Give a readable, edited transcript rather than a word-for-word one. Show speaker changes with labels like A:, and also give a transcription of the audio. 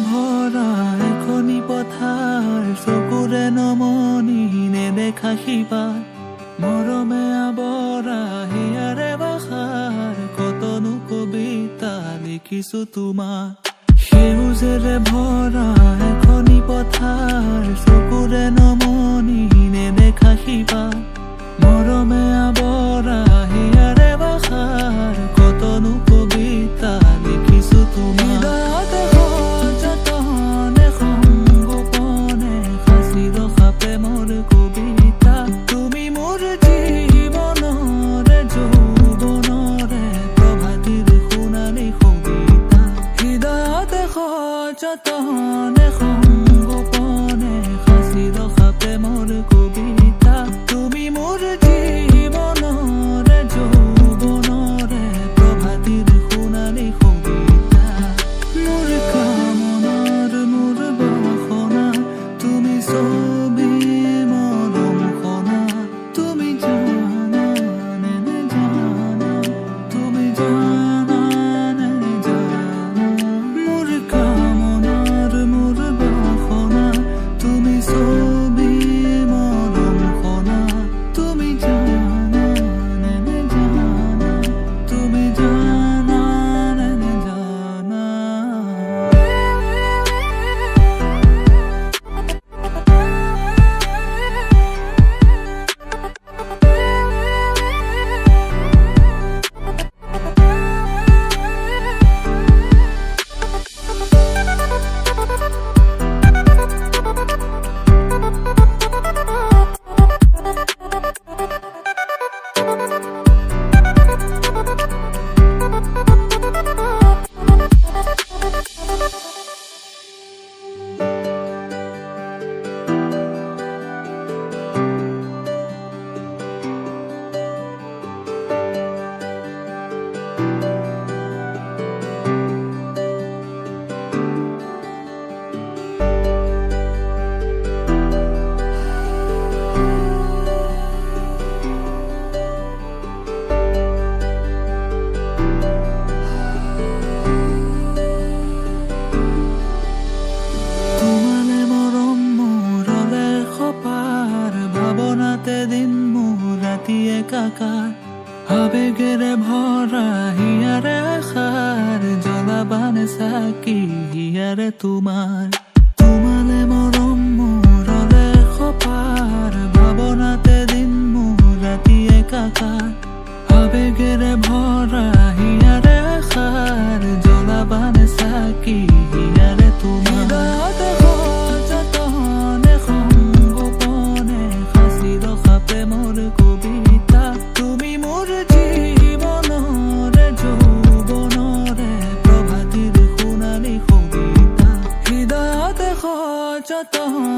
A: ভৰা এখনি পথাৰ চকুৰে নমনি নেদেখা শিপাত মৰমে আৱৰা হিয়াৰে বাখাৰ কতনো কবিতা লিখিছো তোমাৰ সেউজেৰে ভৰা এখনি পথাৰ চকুৰে নমনি নেদেখা শিপাত মৰমে আৱৰা হিয়াৰে বাখাৰ কতনো কবিতা লিখিছো তোমাৰ যতনে সংগোপনে সাঁচি ৰখা প্ৰেমৰ কবিতা তুমি মোৰ জীৱনৰে যৌৱনৰে প্ৰভাতিৰ সোণালী কবিতা মোৰ কামনাৰ মোৰ বাসনা তুমি ছবি মৰম খনা তুমি জানা নে জানা তুমি জানা নে জানা মোৰ ছবি মৰম খনা তুমি জানা নে জানা তুমি জানা নে জানা দিন মোৰ ৰাতি একাকাৰ আবেগেৰে ভৰা হিয়াৰে আশাৰ জ্বলাবানে চাকি হিয়াৰে তোমালে মৰম মোৰলে সপাৰ ভাৱনাতে দিন মোৰ ৰাতি একাকাৰ আবেগেৰে ভৰা হিয়াৰে আশাৰ জ্বলাবানে চাকি হিয়াৰে তোমাৰ প্ৰেমৰ কবিতা তুমি মোৰ জীৱনৰে যৌৱনৰে প্ৰভাতিৰ সোণালী কবিতা হৃদয়তে সযতনে